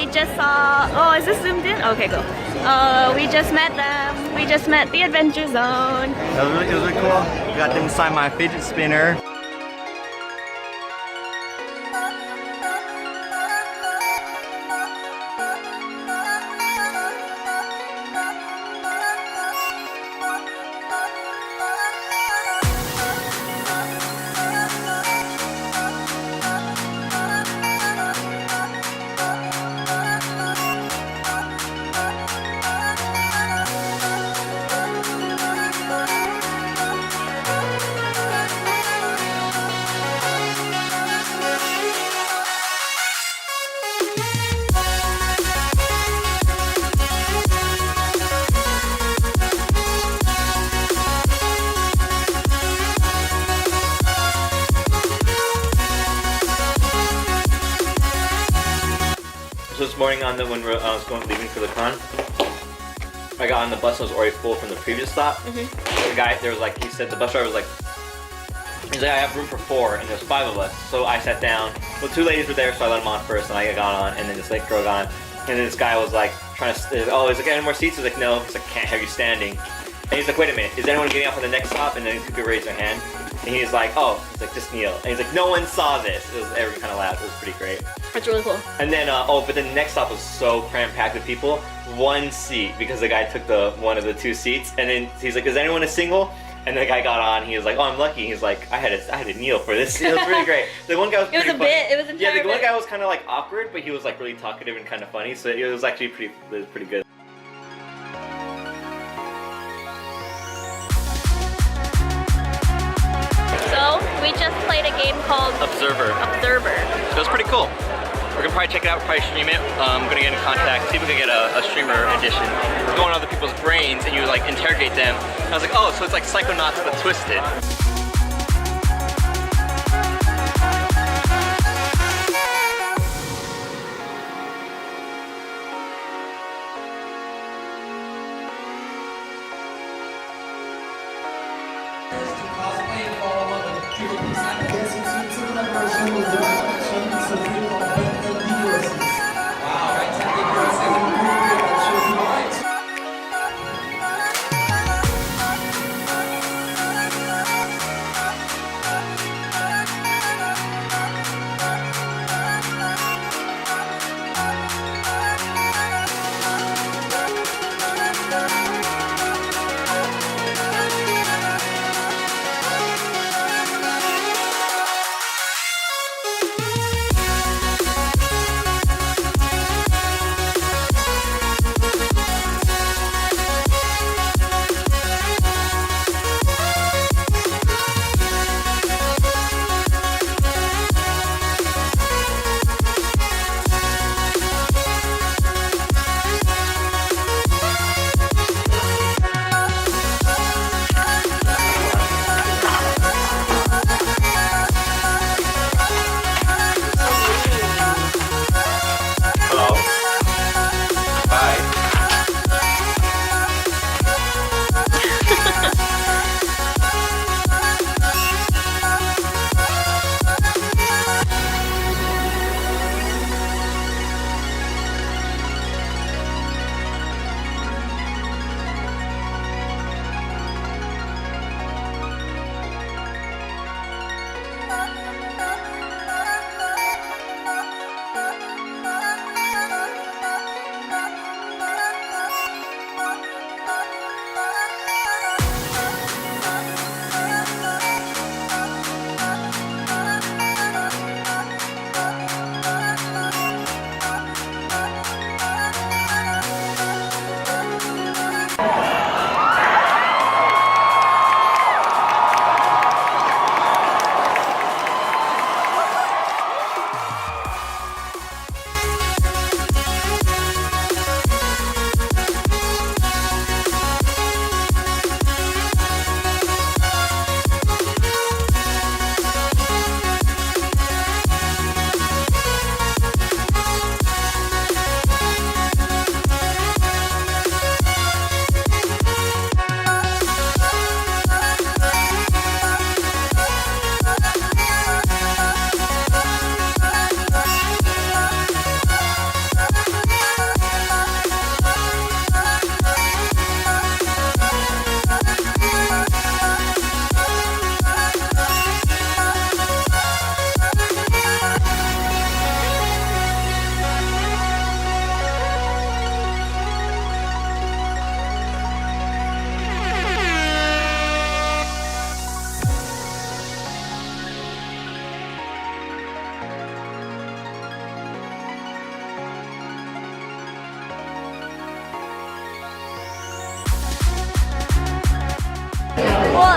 we just saw. Oh, is this zoomed in? Okay, cool. We just met them. We just met the Adventure Zone. It was really cool. Got them to sign my fidget spinner. So this morning when I was leaving for the con, I got on the bus and it was already full from the previous stop. The guy there was like, he said, the bus driver was like, he's like, I have room for 4 and there's 5 of us. So I sat down. Well, 2 ladies were there, so I let them on first and I got on, and then this girl got on. And then this guy was like trying to, oh, he's like, any more seats? He's like, no. He's like, can't have you standing. And he's like, wait a minute, is anyone getting off on the next stop? And then people raise their hand. And he's like, oh, he's like, just kneel. And he's like, no one saw this. Everyone kind of laughed. It was pretty great. That's really cool. And then, but the next stop was so cram-packed with people. 1 seat, because the guy took one of the 2 seats. And then he's like, is anyone a single? And the guy got on. He was like, oh, I'm lucky. He's like, I had to kneel for this. It was really great. The one guy was pretty funny. It was Yeah, the one guy was kind of like awkward, but he was like really talkative and kind of funny. So it was actually pretty good. So we just played a game called Observer. It was pretty cool. We're gonna probably check it out, probably stream it. I'm gonna get in contact, see if we can get a streamer edition. We're going on other people's brains and you like interrogate them. And I was like, oh, so it's like Psychonauts but twisted.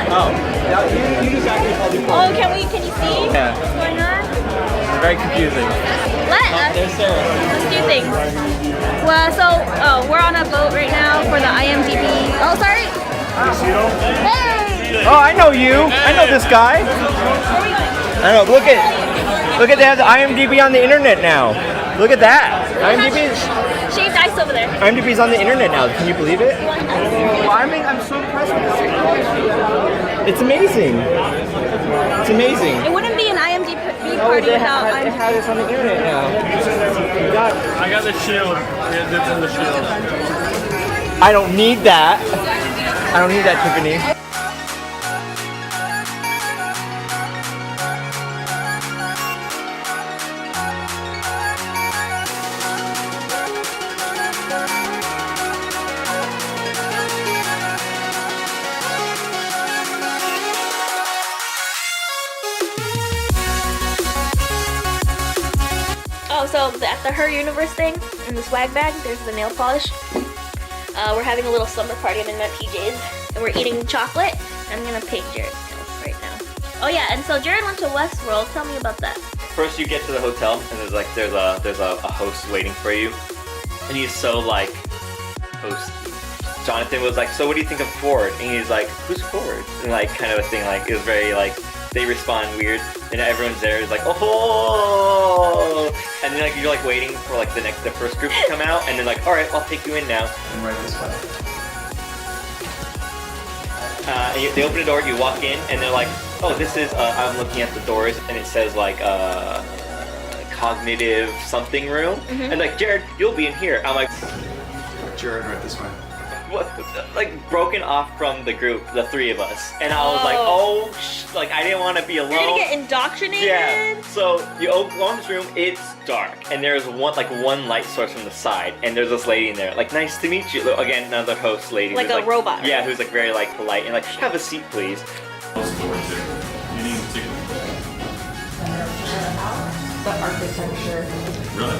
Oh, yeah, you just actually probably Oh, can you see Yeah. what's going on? It's very confusing. There's Sarah. Let's do things. Well, so we're on a boat right now for the IMDb. Oh, sorry. Hey. Oh, I know you. I know this guy. Where are we going? I know. Look at they have the IMDb on the internet now. Look at that. Shaved ice over there. IMDb's on the internet now. Can you believe it? Well, I'm so impressed with this. It's amazing. It's amazing. It wouldn't be an IMDb party without They have this on the internet now. I got the shield. It's in the shield. I don't need that. I don't need that, Tiffany. Oh, so at the Her Universe thing, in the swag bag, there's the nail polish. We're having a little slumber party. I'm in my PJs, and we're eating chocolate. I'm gonna paint Jared's nails right now. Oh yeah, and so Jared went to Westworld. Tell me about that. First, you get to the hotel, and there's a host waiting for you, and he's so like, host Jonathan was like, so what do you think of Ford? And he's like, who's Ford? And like kind of a thing, like it was very like they respond weird, and everyone's there is like, oh, and then like you're like waiting for like the first group to come out, and then like, all right, I'll take you in now. And right this way. And they open the door, you walk in, and they're like, oh, this is, I'm looking at the doors, and it says like, cognitive something room, and like, Jared, you'll be in here. I'm like, Jared, right this way. what? Like broken off from the group, the three of us, and I was like, oh, like I didn't want to be alone. You're gonna get indoctrinated. Yeah. So you go in this room. It's dark, and there's one light source from the side, and there's this lady in there. Like, nice to meet you. Again, another host lady. Like who's a robot. Yeah, who's like very like polite and like, have a seat, please. You need to. The architecture. Really?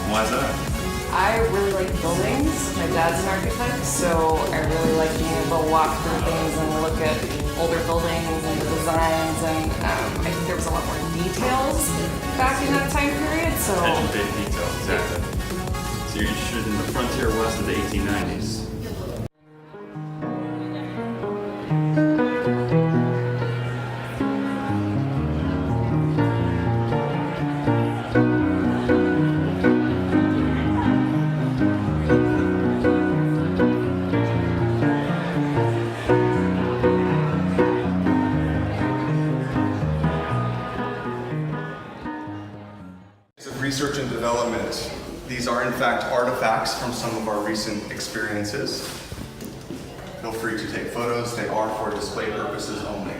Why is that? I really like buildings. My dad's an architect, so I really like being able to walk through things and look at older buildings and the designs, and I think there was a lot more details back in that time period, so... Attention to detail, exactly. So you're interested in the frontier west of the 1890s. Research and development. These are in fact artifacts from some of our recent experiences. Feel free to take photos. They are for display purposes only.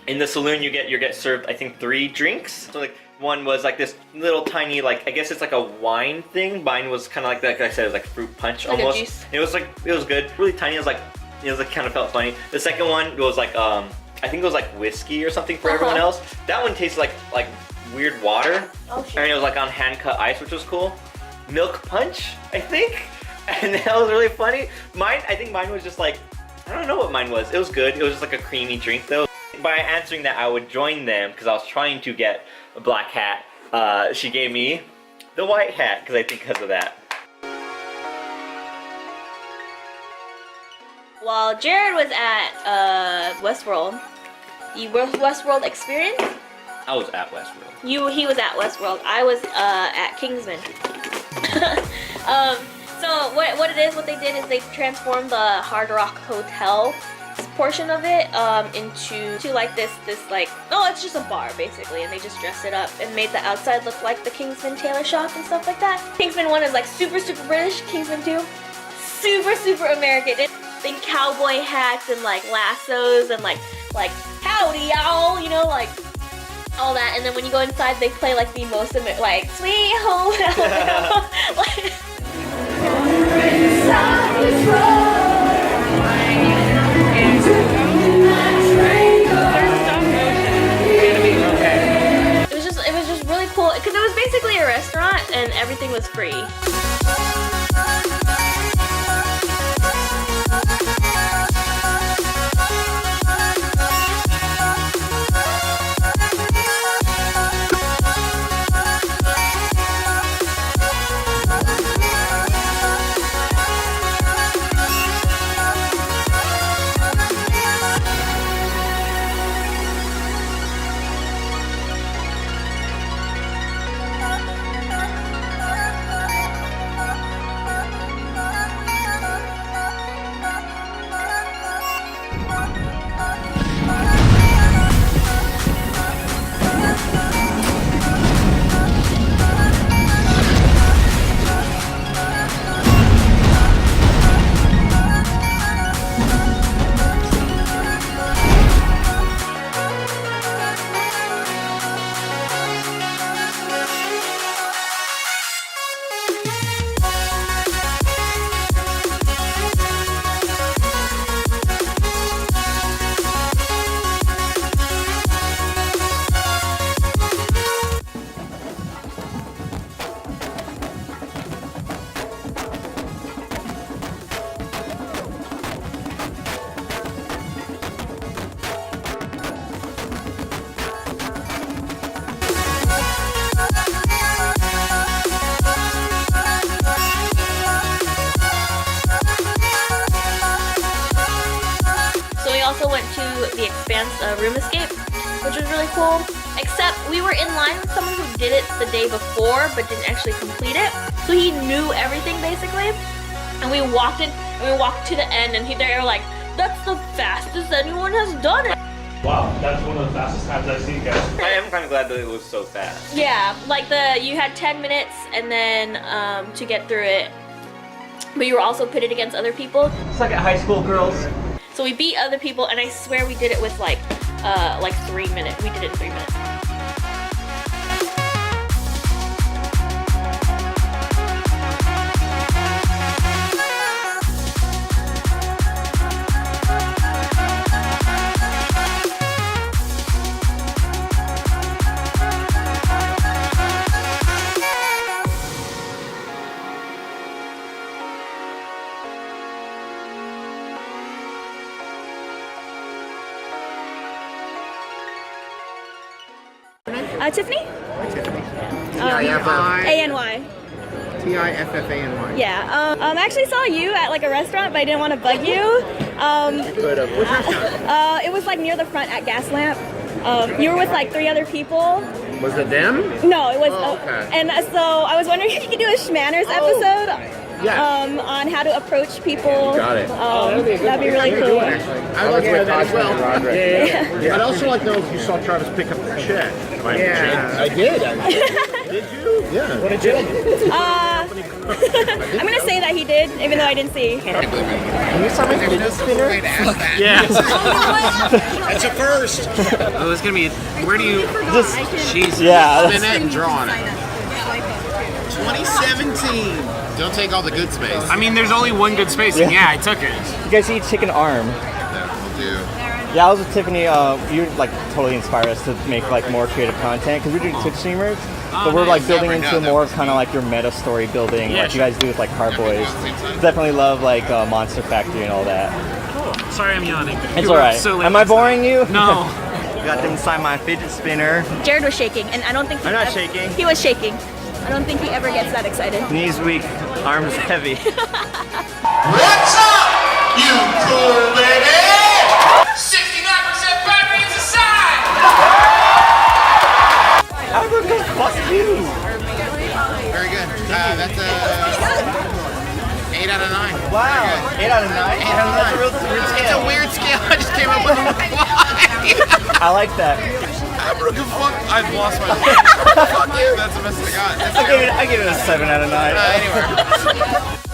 In the saloon, you get served, I think, 3 drinks. So like one was like this little tiny, like I guess it's like a wine thing. Mine was kind of like I said, it was like fruit punch like almost. A juice. It was good, really tiny. It was like kind of felt funny. The second one was like I think it was like whiskey or something for everyone else. That one tasted like weird water. Oh shit. And it was like on hand cut ice, which was cool. Milk punch, I think. And that was really funny. I think mine was just like, I don't know what mine was. It was good. It was just like a creamy drink though. By answering that, I would join them because I was trying to get a black hat. She gave me the white hat because of that. While Jared was at Westworld, Westworld experience? I was at Westworld. He was at Westworld. I was at Kingsman. So what they did is they transformed the Hard Rock Hotel portion of it into like this like, oh, it's just a bar basically, and they just dressed it up and made the outside look like the Kingsman tailor shop and stuff like that. Kingsman 1 is like super British. Kingsman 2, super American. Then cowboy hats and like lassos and like howdy y'all, you know, like all that. And then when you go inside, they play like the most like Sweet Home Alabama. Like, it was just really cool because it was basically a restaurant and everything was free. against room escape, which was really cool. Except we were in line with someone who did it the day before but didn't actually complete it. So he knew everything basically. And we walked in and we walked to the end and they were like, that's the fastest anyone has done it. Wow, that's one of the fastest times I've seen, guys. I am kind of glad that it was so fast. Yeah, like you had 10 minutes and then to get through it. But you were also pitted against other people. Suck at high school girls. So we beat other people and I swear we did it with like 3 minutes. We did it in 3 minutes. Tiffany? T-I-F-F. A-N-Y. T-I-F-F-A-N-Y. Yeah. I actually saw you at like a restaurant, but I didn't want to bug you. Which restaurant? It was like near the front at Gaslamp. You were with like 3 other people. Was it them? No, it was. Oh, okay. And so I was wondering if you could do a Schmanners episode. Yeah. On how to approach people. Got it. That'd be really cool. I would like to hear that as well. Yeah. I'd also like to know if you saw Travis pick up the check. Yeah. I did. Did you? Yeah. What did you? I'm gonna say that he did, even though I didn't see. Can you start my fidget spinner? Yeah. That's a first. Oh, it's gonna be. Where do you Just Jesus. yeah. Spin it and draw on it. 2017. Don't take all the good space. I mean, there's only one good space, and yeah, I took it. You guys eat chicken arm. That will do. Yeah, I was with Tiffany. You like totally inspired us to make like more creative content because we're doing Twitch streamers, but we're like building into more of kind of like your meta story building, like you guys do with like Car Boys. Definitely love like Monster Factory and all that. Cool. Sorry, I'm yawning. It's alright. So Am I boring you? No. Got them inside my fidget spinner. Jared was shaking, and I don't think I'm not shaking. He was shaking. I don't think he ever gets that excited. Knees weak, arms heavy. What's up, you cool lady? 69% battery inside! How the fuck you? Very good. That's a 8 out of 9. Wow. 8 out of 9? 8 out of 9. That's a real weird scale. It's a weird scale. I just came up with on the fly. I like that. I've lost my mind. Fuck you. That's the best I got. I give it a 7 out of 9. Anyway.